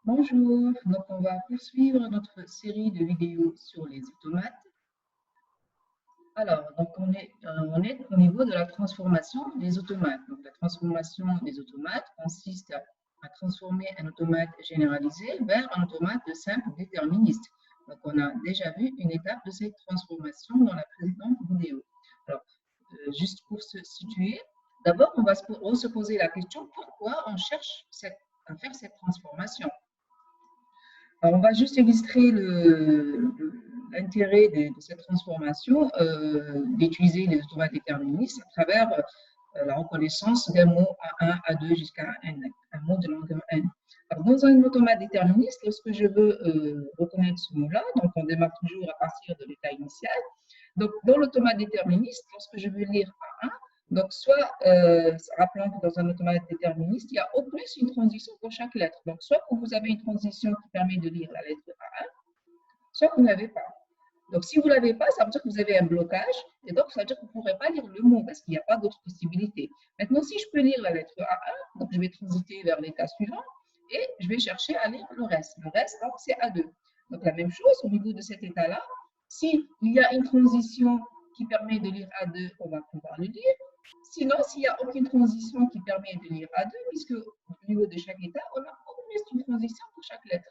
Bonjour, donc on va poursuivre notre série de vidéos sur les automates. Alors, donc on est au niveau de la transformation des automates. Donc la transformation des automates consiste à transformer un automate généralisé vers un automate de simple déterministe. Donc on a déjà vu une étape de cette transformation dans la précédente vidéo. Alors, juste pour se situer, d'abord on va se poser la question pourquoi on cherche à faire cette transformation. Alors, on va juste illustrer l'intérêt de cette transformation, d'utiliser les automates déterministes à travers la reconnaissance des mots A1, A2 jusqu'à un mot de langue N. Alors, dans un automate déterministe, lorsque je veux reconnaître ce mot-là, donc on démarre toujours à partir de l'état initial. Donc, dans l'automate déterministe, lorsque je veux lire A1, donc, soit, rappelons que dans un automate déterministe, il y a au plus une transition pour chaque lettre. Donc, soit que vous avez une transition qui permet de lire la lettre A1, soit que vous n'avez pas. Donc, si vous ne l'avez pas, ça veut dire que vous avez un blocage, et donc ça veut dire que vous ne pourrez pas lire le mot, parce qu'il n'y a pas d'autre possibilité. Maintenant, si je peux lire la lettre A1, donc je vais transiter vers l'état suivant, et je vais chercher à lire le reste. Le reste, donc, c'est A2. Donc, la même chose, au niveau de cet état-là, s'il y a une transition qui permet de lire A2, on va pouvoir le lire. Sinon, s'il n'y a aucune transition qui permet de lire A2, puisque au niveau de chaque état, on a au plus une transition pour chaque lettre.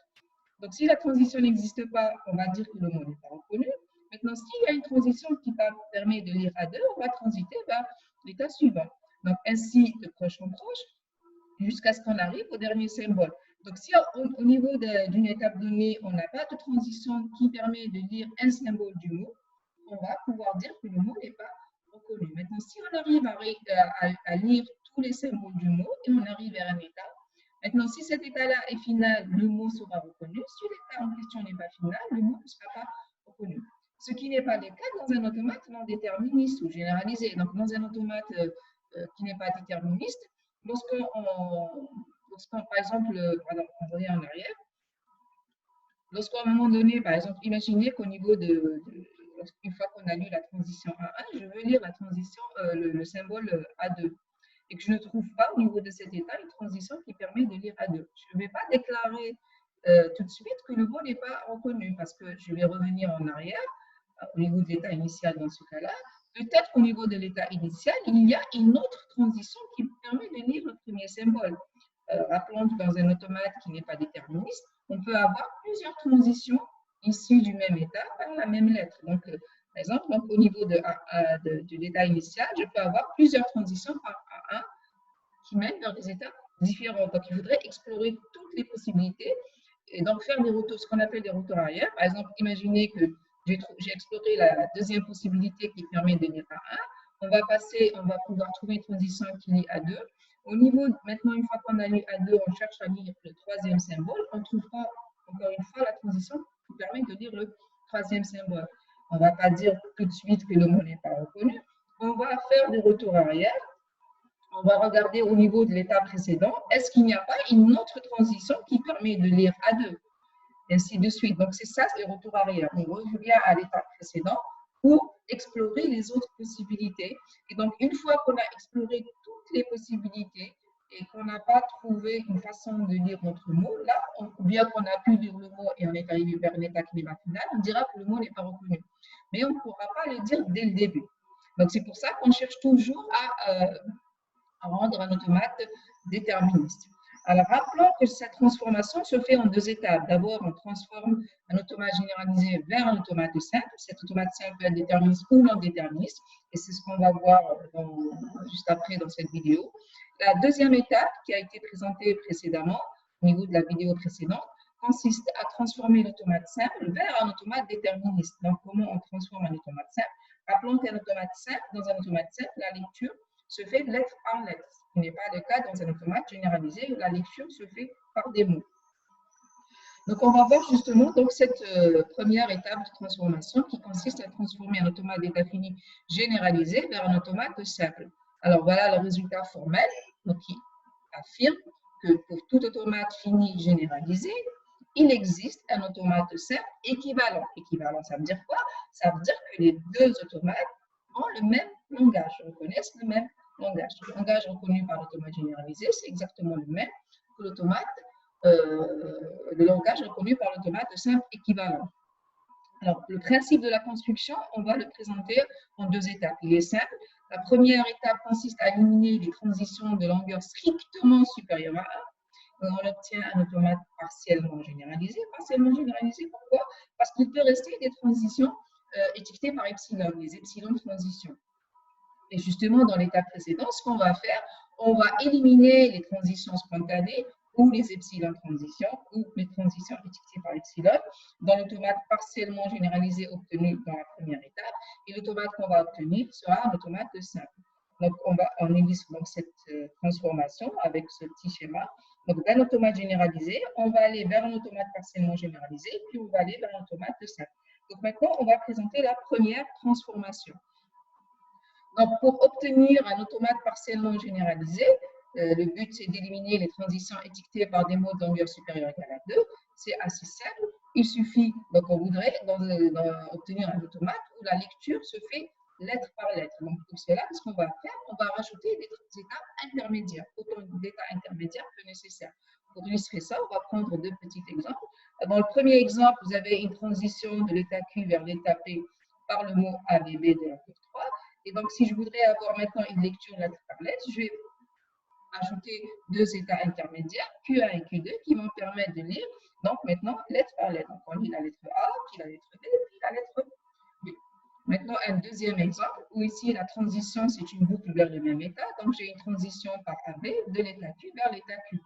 Donc, si la transition n'existe pas, on va dire que le mot n'est pas reconnu. Maintenant, s'il y a une transition qui permet de lire A2, on va transiter vers l'état suivant. Donc, ainsi, de proche en proche, jusqu'à ce qu'on arrive au dernier symbole. Donc, si au niveau d'une étape donnée, on n'a pas de transition qui permet de lire un symbole du mot, on va pouvoir dire que le mot n'est pas reconnu. Maintenant, si on arrive à lire tous les symboles du mot et on arrive vers un état, maintenant, si cet état-là est final, le mot sera reconnu. Si l'état en question n'est pas final, le mot ne sera pas reconnu. Ce qui n'est pas le cas dans un automate non déterministe ou généralisé. Donc, dans un automate qui n'est pas déterministe, lorsqu'on, par exemple, on revient en arrière, lorsqu'à un moment donné, par exemple, imaginez qu'au niveau une fois qu'on a lu la transition A1, je veux lire la transition, le symbole A2, et que je ne trouve pas au niveau de cet état une transition qui permet de lire A2. Je ne vais pas déclarer tout de suite que le mot n'est pas reconnu, parce que je vais revenir en arrière au niveau de l'état initial dans ce cas-là. Peut-être qu'au niveau de l'état initial, il y a une autre transition qui permet de lire le premier symbole. Rappelons que dans un automate qui n'est pas déterministe, on peut avoir plusieurs transitions issues du même état par la même lettre. Donc, par exemple, donc, au niveau de l'état initial, je peux avoir plusieurs transitions par A1 qui mènent vers des états différents. Donc, il faudrait explorer toutes les possibilités et donc faire des retours, ce qu'on appelle des retours arrière. Par exemple, imaginez que j'ai exploré la deuxième possibilité qui permet de lire A1. On va pouvoir trouver une transition qui lit A2. Au niveau, maintenant, une fois qu'on a lu A2, on cherche à lire le troisième symbole. On ne trouve pas, encore une fois, la transition qui permet de lire le troisième symbole. On ne va pas dire tout de suite que le mot n'est pas reconnu. On va faire des retours arrière. On va regarder au niveau de l'état précédent, est-ce qu'il n'y a pas une autre transition qui permet de lire A2, et ainsi de suite. Donc, c'est ça, le retour arrière. On revient à l'état précédent pour explorer les autres possibilités. Et donc, une fois qu'on a exploré toutes les possibilités et qu'on n'a pas trouvé une façon de lire notre mot, là, ou bien qu'on a pu lire le mot et on est arrivé vers un état qui n'est pas final, on dira que le mot n'est pas reconnu. Mais on ne pourra pas le dire dès le début. Donc, c'est pour ça qu'on cherche toujours à rendre un automate déterministe. Alors, rappelons que cette transformation se fait en deux étapes. D'abord, on transforme un automate généralisé vers un automate simple. Cet automate simple peut être déterministe ou non déterministe, et c'est ce qu'on va voir juste après dans cette vidéo. La deuxième étape, qui a été présentée précédemment, au niveau de la vidéo précédente, consiste à transformer l'automate simple vers un automate déterministe. Donc, comment on transforme un automate simple? Rappelons qu'un automate simple, dans un automate simple, la lecture se fait lettre par lettre, ce qui n'est pas le cas dans un automate généralisé où la lecture se fait par des mots. Donc, on va voir justement donc, cette première étape de transformation qui consiste à transformer un automate d'état fini généralisé vers un automate simple. Alors, voilà le résultat formel donc, qui affirme que pour tout automate fini généralisé, il existe un automate simple équivalent. Équivalent, ça veut dire quoi? Ça veut dire que les deux automates ont le même langage, reconnaissent le même langage. Le langage reconnu par l'automate généralisé, c'est exactement le même que l'automate le langage reconnu par l'automate simple équivalent. Alors, le principe de la construction, on va le présenter en deux étapes. Il est simple. La première étape consiste à éliminer les transitions de longueur strictement supérieure à 1. On obtient un automate partiellement généralisé. Partiellement généralisé, pourquoi? Parce qu'il peut rester des transitions étiquetées par epsilon, les epsilon transitions. Et justement, dans l'étape précédente, ce qu'on va faire, on va éliminer les transitions spontanées ou les epsilon transitions ou les transitions étiquetées par epsilon dans l'automate partiellement généralisé obtenu dans la première étape. Et l'automate qu'on va obtenir sera un automate simple. Donc, on illustre donc cette transformation avec ce petit schéma. Donc, d'un automate généralisé, on va aller vers un automate partiellement généralisé, puis on va aller vers un automate simple. Donc, maintenant, on va présenter la première transformation. Donc, pour obtenir un automate partiellement généralisé, le but, c'est d'éliminer les transitions étiquetées par des mots de longueur supérieure égale à 2. C'est assez simple. Il suffit, donc on voudrait obtenir un automate où la lecture se fait lettre par lettre. Donc, pour cela, ce qu'on va faire, on va rajouter des étapes intermédiaires, autant d'états intermédiaires que nécessaire. Pour illustrer ça, on va prendre deux petits exemples. Dans le premier exemple, vous avez une transition de l'état Q vers l'état P par le mot ABB de la courbe 3. Et donc, si je voudrais avoir maintenant une lecture lettre par lettre, je vais ajouter deux états intermédiaires, Q1 et Q2, qui vont permettre de lire, donc maintenant, lettre par lettre. Donc, on lit la lettre A, puis la lettre D, puis la lettre B. Maintenant, un deuxième exemple, où ici, la transition, c'est une boucle vers le même état. Donc, j'ai une transition par AB de l'état Q vers l'état Q.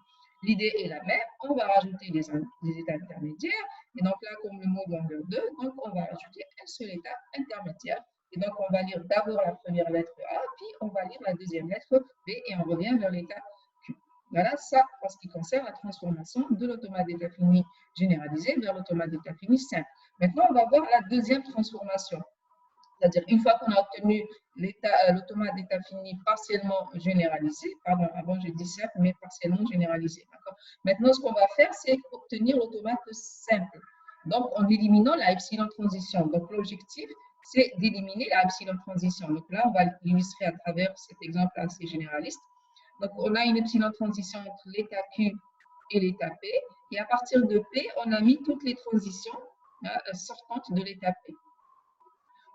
L'idée est la même, on va rajouter des états intermédiaires. Et donc là, comme le mot de longueur 2, donc on va ajouter un seul état intermédiaire. Et donc, on va lire d'abord la première lettre A, puis on va lire la deuxième lettre B, et on revient vers l'état Q. Voilà ça en ce qui concerne la transformation de l'automate d'état fini généralisé vers l'automate d'état fini simple. Maintenant, on va voir la deuxième transformation. C'est-à-dire, une fois qu'on a obtenu l'automate d'état fini partiellement généralisé, pardon, avant j'ai dit simple, mais partiellement généralisé. Maintenant, ce qu'on va faire, c'est obtenir l'automate simple. Donc, en éliminant la epsilon transition. Donc, l'objectif, c'est d'éliminer la epsilon transition. Donc là, on va l'illustrer à travers cet exemple assez généraliste. Donc, on a une epsilon transition entre l'état Q et l'état P. Et à partir de P, on a mis toutes les transitions sortantes de l'état P.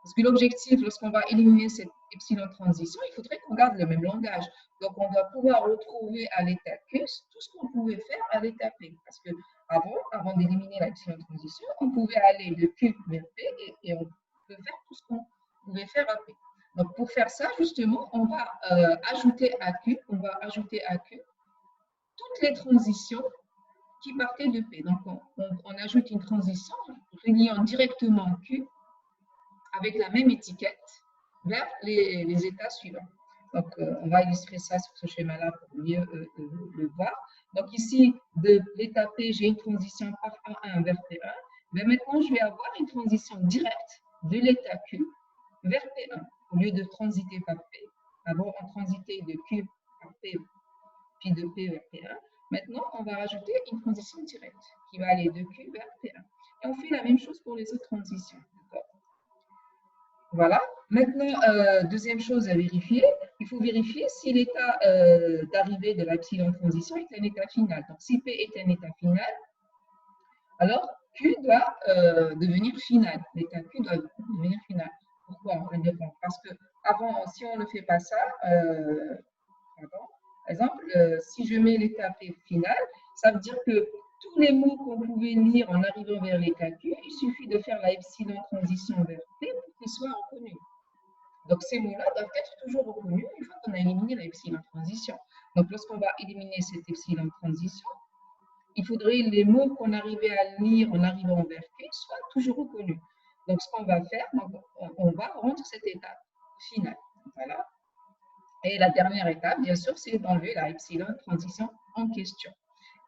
Parce que l'objectif, lorsqu'on va éliminer cette epsilon transition, il faudrait qu'on garde le même langage. Donc, on doit pouvoir retrouver à l'état Q tout ce qu'on pouvait faire à l'état P. Parce que avant d'éliminer la epsilon transition, on pouvait aller de Q vers P et on peut faire tout ce qu'on pouvait faire à P. Donc, pour faire ça, justement, on va ajouter à Q toutes les transitions qui partaient de P. Donc, on ajoute une transition reliant directement Q avec la même étiquette vers les états suivants. Donc, on va illustrer ça sur ce schéma-là pour mieux le voir. Donc, ici, de l'état P, j'ai une transition par A1 vers P1. Mais maintenant, je vais avoir une transition directe de l'état Q vers P1, au lieu de transiter par P. Avant, on transitait de Q par P, puis de P vers P1. Maintenant, on va rajouter une transition directe qui va aller de Q vers P1. Et on fait la même chose pour les autres transitions. Voilà. Maintenant, deuxième chose à vérifier, il faut vérifier si l'état d'arrivée de l'epsilon transition est un état final. Donc, si P est un état final, alors Q doit devenir final. L'état Q doit devenir final. Pourquoi? On répond. Parce que avant, si on ne fait pas ça, par exemple, si je mets l'état P final, ça veut dire que tous les mots qu'on pouvait lire en arrivant vers l'état Q, il suffit de faire la epsilon transition vers P pour qu'ils soient reconnus. Donc, ces mots-là doivent être toujours reconnus une fois qu'on a éliminé la epsilon transition. Donc, lorsqu'on va éliminer cette epsilon transition, il faudrait que les mots qu'on arrivait à lire en arrivant vers Q soient toujours reconnus. Donc, ce qu'on va faire, on va rendre cette étape finale. Voilà. Et la dernière étape, bien sûr, c'est d'enlever la epsilon transition en question.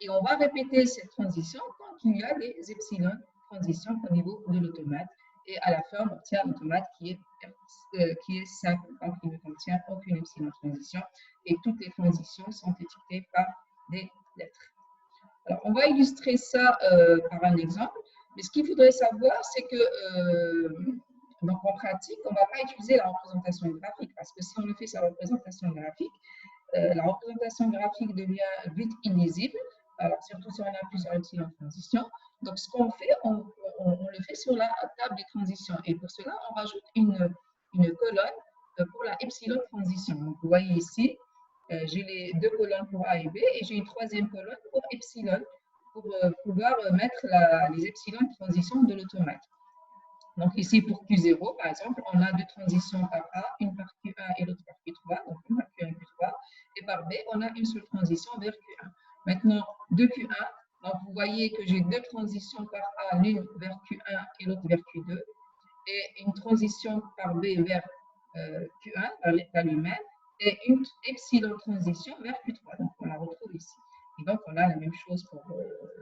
Et on va répéter cette transition quand il y a des epsilon transitions au niveau de l'automate. Et à la fin, on obtient un automate qui est simple, donc qui ne contient aucune epsilon transition. Et toutes les transitions sont étiquetées par des lettres. Alors, on va illustrer ça par un exemple. Mais ce qu'il faudrait savoir, c'est que donc, en pratique, on ne va pas utiliser la représentation graphique parce que si on fait sa représentation graphique, la représentation graphique devient vite illisible Alors, surtout si on a plusieurs epsilon transitions. Donc, ce qu'on fait, on le fait sur la table des transitions. Et pour cela, on rajoute une colonne pour la epsilon transition. Donc, vous voyez ici, j'ai les deux colonnes pour A et B et j'ai une troisième colonne pour epsilon pour pouvoir mettre les epsilon transitions de l'automate. Donc ici pour Q0, par exemple, on a deux transitions par A, une par Q1 et l'autre par Q3, donc une par Q1 et Q3, et par B, on a une seule transition vers Q1. Maintenant, de Q1, donc vous voyez que j'ai deux transitions par A, l'une vers Q1 et l'autre vers Q2, et une transition par B vers Q1, vers l'état lui-même, et une epsilon transition vers Q3. Donc on la retrouve ici. Et donc on a la même chose pour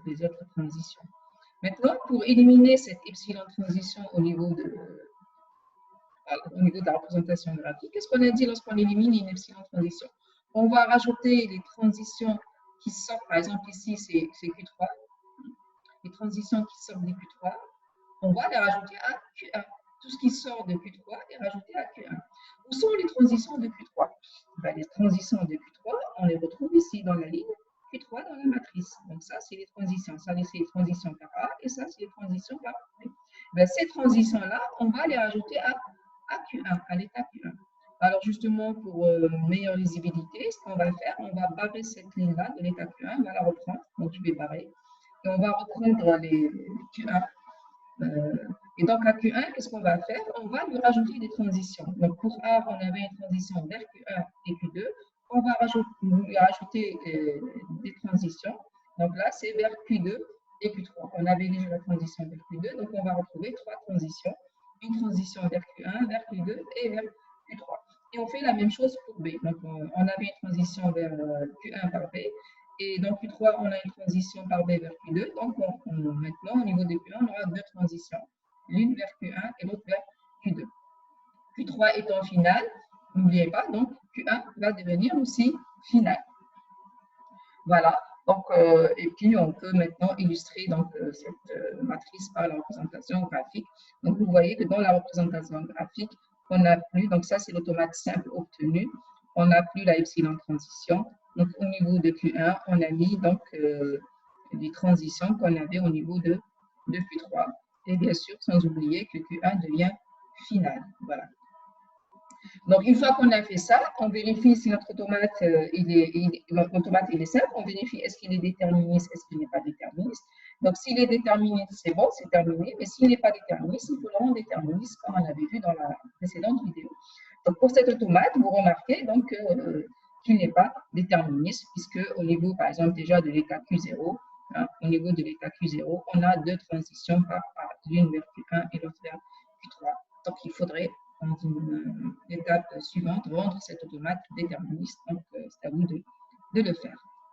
les autres transitions. Maintenant, pour éliminer cette epsilon transition au niveau de la représentation graphique, qu'est-ce qu'on a dit lorsqu'on élimine une epsilon transition? On va rajouter les transitions qui sortent, par exemple ici c'est Q3, les transitions qui sortent de Q3, on va les rajouter à Q1. Tout ce qui sort de Q3 est rajouté à Q1. Où sont les transitions de Q3? Ben, les transitions de Q3, on les retrouve ici dans la ligne Q3 dans la matrice. Donc ça, c'est les transitions. Ça, c'est les transitions par A et ça, c'est les transitions par B. Ben, ces transitions-là, on va les rajouter à Q1, à l'état Q1. Alors justement, pour meilleure lisibilité, ce qu'on va faire, on va barrer cette ligne-là de l'état Q1, on va la reprendre. Donc je vais barrer. Et on va reprendre les Q1. Et donc, à Q1, qu'est-ce qu'on va faire? On va lui rajouter des transitions. Donc, pour A, on avait une transition vers Q1 et Q2. On va lui rajouter des transitions. Donc là, c'est vers Q2 et Q3. On avait déjà la transition vers Q2, donc on va retrouver trois transitions. Une transition vers Q1, vers Q2 et vers Q3. Et on fait la même chose pour B. Donc, on avait une transition vers Q1 par B. Et dans Q3, on a une transition par B vers Q2. Donc, maintenant, au niveau de Q1, on aura deux transitions, l'une vers Q1 et l'autre vers Q2. Q3 étant finale, n'oubliez pas, donc Q1 va devenir aussi finale. Voilà. Donc, et puis, on peut maintenant illustrer donc, cette matrice par la représentation graphique. Donc, vous voyez que dans la représentation graphique, on n'a plus, donc ça, c'est l'automate simple obtenu. On n'a plus la epsilon transition. Donc, au niveau de Q1, on a mis donc les transitions qu'on avait au niveau de Q3. Et bien sûr, sans oublier que Q1 devient final. Voilà. Donc, une fois qu'on a fait ça, on vérifie si notre automate, il est simple. On vérifie est-ce qu'il est déterministe, est-ce qu'il n'est pas déterministe. Donc, s'il est déterministe, c'est bon, c'est terminé. Mais s'il n'est pas déterministe, il faut le rendre déterministe, comme on avait vu dans la précédente vidéo. Donc, pour cet automate, vous remarquez donc qu'il n'est pas déterministe, puisque au niveau, par exemple, déjà de l'état Q0, hein, au niveau de l'état Q0, on a deux transitions par l'une vers Q1 et l'autre vers Q3. Donc, il faudrait dans une étape suivante, rendre cet automate déterministe. Donc, c'est à vous de le faire.